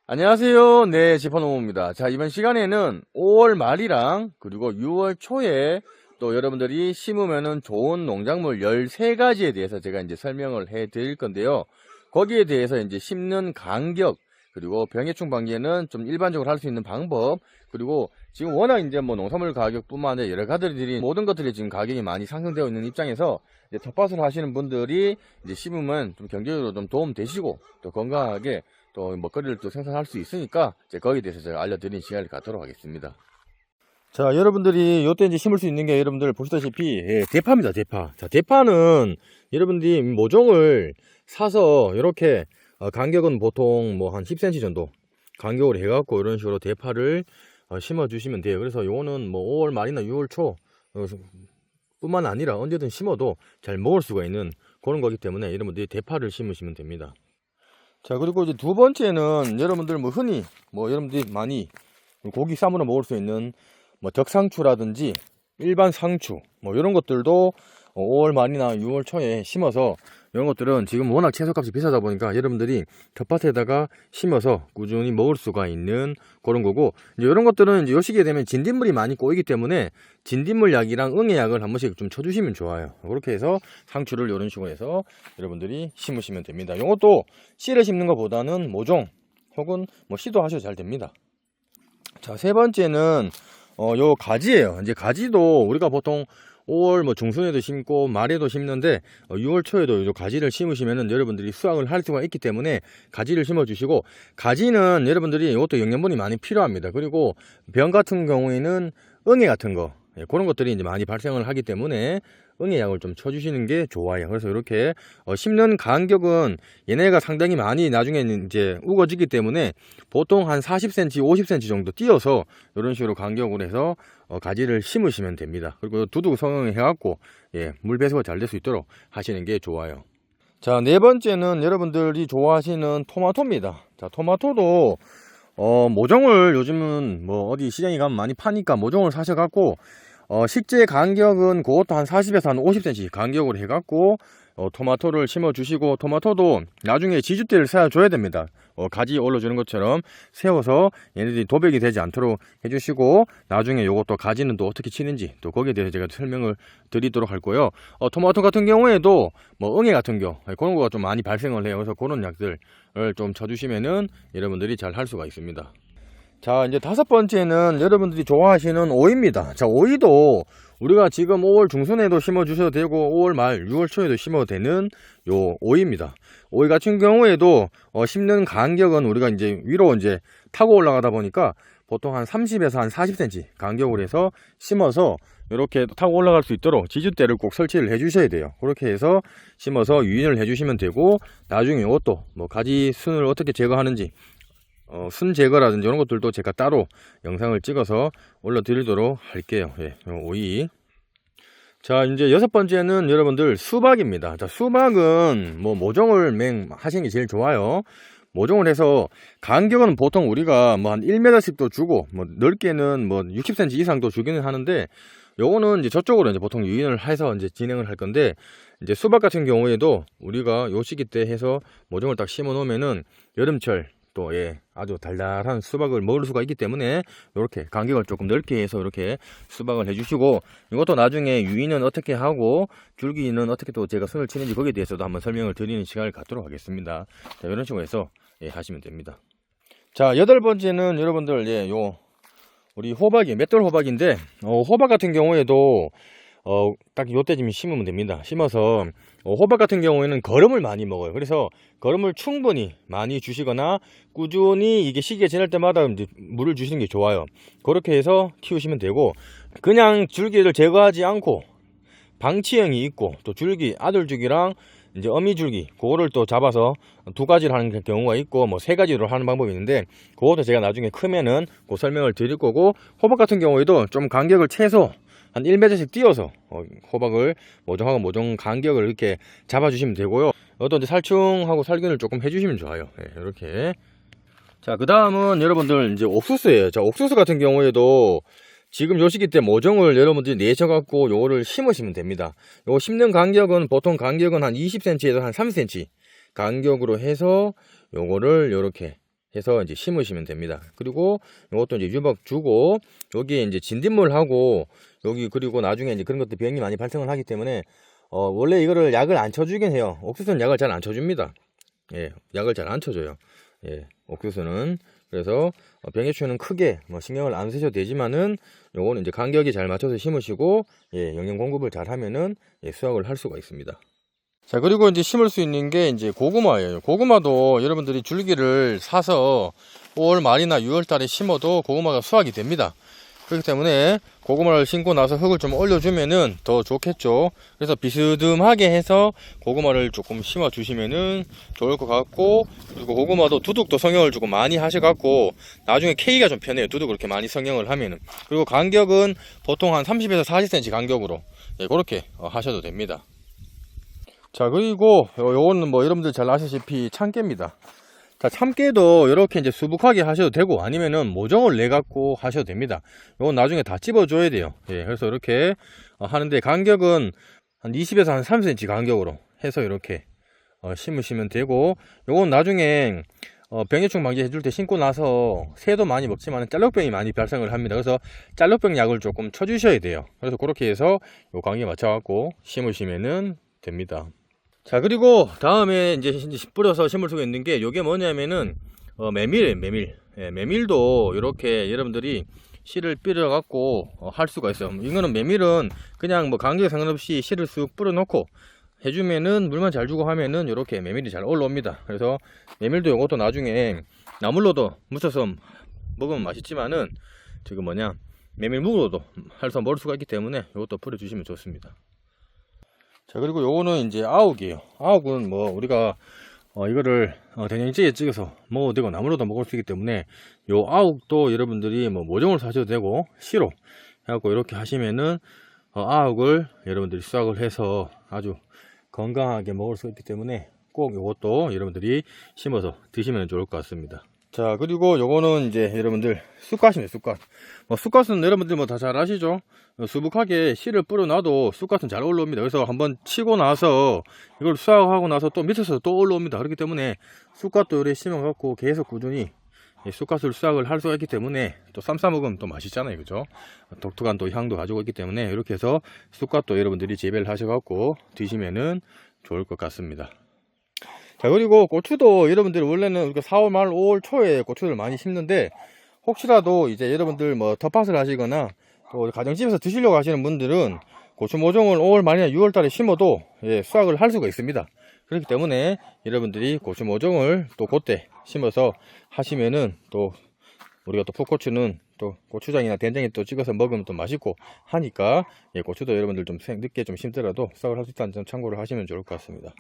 안녕하세요. 네, 지퍼노무입니다. 자, 이번 시간에는 5월 말이랑 그리고 6월 초에 또 여러분들이 심으면은 좋은 농작물 13가지에 대해서 제가 이제 설명을 해 드릴 건데요. 거기에 대해서 이제 심는 간격, 그리고 병해충 방지에는 좀 일반적으로 할 수 있는 방법, 그리고 지금 워낙 이제 뭐 농산물 가격뿐만 아니라 여러 가지들이 모든 것들이 지금 가격이 많이 상승되어 있는 입장에서 이제 텃밭을 하시는 분들이 이제 심으면 좀 경제적으로 좀 도움 되시고 또 건강하게 또 먹거리를 또 생산할 수 있으니까 이제 거기에 대해서 제가 알려드리는 시간을 갖도록 하겠습니다. 자, 여러분들이 요때 이제 심을 수 있는 게 여러분들 보시다시피 대파입니다. 대파. 자, 대파는 여러분들이 모종을 사서 이렇게 간격은 보통 뭐 한 10cm 정도 간격으로 해갖고 이런 식으로 대파를 심어 주시면 돼요. 그래서 요거는 뭐 5월 말이나 6월 초 뿐만 아니라 언제든 심어도 잘 먹을 수가 있는 그런 거기 때문에 여러분들이 대파를 심으시면 됩니다. 자, 그리고 이제 두 번째는 여러분들 뭐 흔히 뭐 여러분들이 많이 고기 쌈으로 먹을 수 있는 뭐 덕상추라든지 일반 상추 뭐 이런 것들도 5월 말이나 6월 초에 심어서 이런 것들은 지금 워낙 채소값이 비싸다 보니까 여러분들이 텃밭에다가 심어서 꾸준히 먹을 수가 있는 그런 거고, 이제 이런 것들은 이제 요 시기에 되면 진딧물이 많이 꼬이기 때문에 진딧물 약이랑 응애약을 한 번씩 좀 쳐주시면 좋아요. 그렇게 해서 상추를 이런 식으로 해서 여러분들이 심으시면 됩니다. 이것도 씨를 심는 것보다는 모종 혹은 뭐 시도하셔도 잘 됩니다. 자, 세 번째는 요 가지예요. 이제 가지도 우리가 보통 5월 뭐 중순에도 심고 말에도 심는데 6월 초에도 요 가지를 심으시면은 여러분들이 수확을 할 수가 있기 때문에 가지를 심어 주시고, 가지는 여러분들이 이것도 영양분이 많이 필요합니다. 그리고 병 같은 경우에는 응애 같은 거 그런 것들이 이제 많이 발생을 하기 때문에 응애약을 좀 쳐주시는 게 좋아요. 그래서 이렇게 심는 간격은 얘네가 상당히 많이 나중에 이제 우거지기 때문에 보통 한 40cm, 50cm 정도 띄어서 이런 식으로 간격으로 해서 가지를 심으시면 됩니다. 그리고 두둑 성형해 갖고 물 배수가 잘 될 수 있도록 하시는 게 좋아요. 자, 네 번째는 여러분들이 좋아하시는 토마토입니다. 자, 토마토도 모종을 요즘은 뭐 어디 시장에 가면 많이 파니까 모종을 사셔갖고 식재 간격은 그것도 한 40에서 한 50cm 간격으로 해갖고 토마토를 심어 주시고, 토마토도 나중에 지주대를 세워줘야 됩니다. 가지 올려주는 것처럼 세워서 얘네들이 도백이 되지 않도록 해주시고, 나중에 요것도 가지는 또 어떻게 치는지 또 거기에 대해서 제가 설명을 드리도록 할 거예요. 토마토 같은 경우에도 뭐 응애 같은 경우 그런 거가 좀 많이 발생을 해요. 그래서 그런 약들을 좀 쳐주시면은 여러분들이 잘 할 수가 있습니다. 자, 이제 다섯 번째는 여러분들이 좋아하시는 오이입니다. 자, 오이도 우리가 지금 5월 중순에도 심어 주셔도 되고 5월 말 6월 초에도 심어도 되는 요 오이입니다. 오이 같은 경우에도 심는 간격은 우리가 이제 위로 이제 타고 올라가다 보니까 보통 한 30에서 한 40cm 간격으로 해서 심어서 이렇게 타고 올라갈 수 있도록 지주대를 꼭 설치를 해 주셔야 돼요. 그렇게 해서 심어서 유인을 해 주시면 되고, 나중에 이것도 뭐 가지 순을 어떻게 제거하는지 순 제거라든지 이런 것들도 제가 따로 영상을 찍어서 올려드리도록 할게요. 오이. 자, 이제 여섯 번째는 여러분들 수박입니다. 자, 수박은 뭐 모종을 하시는 게 제일 좋아요. 모종을 해서 간격은 보통 우리가 뭐 한 1m씩도 주고 뭐 넓게는 뭐 60cm 이상도 주기는 하는데, 요거는 이제 저쪽으로 이제 보통 유인을 해서 이제 진행을 할 건데, 이제 수박 같은 경우에도 우리가 요 시기 때 해서 모종을 딱 심어 놓으면은 여름철 또 아주 달달한 수박을 먹을 수가 있기 때문에 이렇게 간격을 조금 넓게 해서 이렇게 수박을 해주시고, 이것도 나중에 유인은 어떻게 하고 줄기는 어떻게 또 제가 손을 치는지 거기에 대해서도 한번 설명을 드리는 시간을 갖도록 하겠습니다. 자, 이런 식으로 해서 하시면 됩니다. 자, 여덟 번째는 여러분들 요 우리 호박이 맷돌 호박인데, 호박 같은 경우에도 딱 요때쯤 심으면 됩니다. 심어서 호박 같은 경우에는 거름을 많이 먹어요. 그래서 거름을 충분히 많이 주시거나 꾸준히 이게 시기가 지날 때마다 물을 주시는 게 좋아요. 그렇게 해서 키우시면 되고, 그냥 줄기를 제거하지 않고 방치형이 있고 또 줄기 아들줄기랑 이제 어미줄기 그거를 또 잡아서 두 가지를 하는 경우가 있고 뭐 세 가지로 하는 방법이 있는데, 그것도 제가 나중에 크면은 그 설명을 드릴 거고, 호박 같은 경우에도 좀 간격을 최소 한 1m씩 띄어서 호박을 모종하고 모종 간격을 이렇게 잡아주시면 되고요. 또 이제 살충하고 살균을 조금 해주시면 좋아요. 이렇게. 자, 그 다음은 여러분들 이제 옥수수예요. 자, 옥수수 같은 경우에도 지금 요 시기 때 모종을 여러분들이 내셔갖고 요거를 심으시면 됩니다. 요거 심는 간격은 보통 간격은 한 20cm에서 한 30cm 간격으로 해서 요거를 요렇게 해서 이제 심으시면 됩니다. 그리고 이것도 이제 유박 주고 여기에 이제 진딧물하고 여기 그리고 나중에 이제 그런 것도 병이 많이 발생을 하기 때문에 원래 이거를 약을 안 쳐주긴 해요. 옥수수는 약을 잘 안 쳐줍니다. 예, 약을 잘 안 쳐줘요. 예, 옥수수는. 그래서 병해충은 크게 뭐 신경을 안 쓰셔도 되지만은 요거는 이제 간격이 잘 맞춰서 심으시고 예, 영양 공급을 잘 하면은 예, 수확을 할 수가 있습니다. 자, 그리고 이제 심을 수 있는 게 이제 고구마예요. 고구마도 여러분들이 줄기를 사서 5월 말이나 6월 달에 심어도 고구마가 수확이 됩니다. 그렇기 때문에 고구마를 심고 나서 흙을 좀 올려주면은 더 좋겠죠. 그래서 비스듬하게 해서 고구마를 조금 심어 주시면은 좋을 것 같고, 그리고 고구마도 두둑도 성형을 조금 많이 하셔갖고 나중에 캐기가 좀 편해요. 두둑 그렇게 많이 성형을 하면은. 그리고 간격은 보통 한 30에서 40cm 간격으로 예, 그렇게 하셔도 됩니다. 자, 그리고 요거는 뭐 여러분들 잘 아시다시피 참깨입니다. 자, 참깨도 이렇게 이제 수북하게 하셔도 되고 아니면은 모종을 내 갖고 하셔도 됩니다. 요건 나중에 다 찝어 줘야 돼요. 예, 그래서 이렇게 하는데 간격은 한 20에서 한 3cm 간격으로 해서 이렇게 심으시면 되고, 요건 나중에 병해충 방지 해줄 때 심고 나서 새도 많이 먹지만 짤록병이 많이 발생을 합니다. 그래서 짤록병 약을 조금 쳐주셔야 돼요. 그래서 그렇게 해서 요 간격에 맞춰 갖고 심으시면은 됩니다. 자, 그리고 다음에 이제 뿌려서 심을 수가 있는 게 요게 뭐냐면은 메밀이에요. 메밀. 예, 메밀도 이렇게 여러분들이 씨를 뿌려 갖고 할 수가 있어요. 이거는 메밀은 그냥 뭐 간격에 상관없이 씨를 쑥 뿌려 놓고 해주면은 물만 잘 주고 하면은 이렇게 메밀이 잘 올라옵니다. 그래서 메밀도 요것도 나중에 나물로도 묻혀서 먹으면 맛있지만은 지금 메밀묵으로도 해서 먹을 수가 있기 때문에 이것도 뿌려 주시면 좋습니다. 자, 그리고 요거는 이제 아욱이에요. 아욱은 뭐 우리가 이거를 된장찌개에 찍어서 먹어도 되고 나물로도 먹을 수 있기 때문에 요 아욱도 여러분들이 뭐 모종을 사셔도 되고 씨로 해갖고 이렇게 하시면은 아욱을 여러분들이 수확을 해서 아주 건강하게 먹을 수 있기 때문에 꼭 요것도 여러분들이 심어서 드시면 좋을 것 같습니다. 자, 그리고 요거는 이제 여러분들 쑥갓입니다. 쑥갓. 쑥갓은 여러분들 뭐 다 잘 아시죠? 수북하게 씨를 뿌려놔도 쑥갓은 잘 올라옵니다. 그래서 한번 치고 나서 이걸 수확하고 나서 또 밑에서 또 올라옵니다. 그렇기 때문에 쑥갓도 이렇게 심어갖고 계속 꾸준히 쑥갓을 수확을 할 수가 있기 때문에 또 쌈 싸 먹으면 또 맛있잖아요. 그죠? 독특한 또 향도 가지고 있기 때문에 이렇게 해서 쑥갓도 여러분들이 재배를 하셔갖고 드시면은 좋을 것 같습니다. 자, 그리고 고추도 여러분들 원래는 우리가 4월 말 5월 초에 고추를 많이 심는데 혹시라도 이제 여러분들 뭐 텃밭을 하시거나 또 가정집에서 드시려고 하시는 분들은 고추 모종을 5월 말이나 6월 달에 심어도 예, 수확을 할 수가 있습니다. 그렇기 때문에 여러분들이 고추 모종을 또 그때 심어서 하시면은 또 우리가 또 풋고추는 또 고추장이나 된장에 또 찍어서 먹으면 또 맛있고 하니까 예, 고추도 여러분들 좀 늦게 좀 심더라도 수확을 할 수 있다는 점 참고를 하시면 좋을 것 같습니다.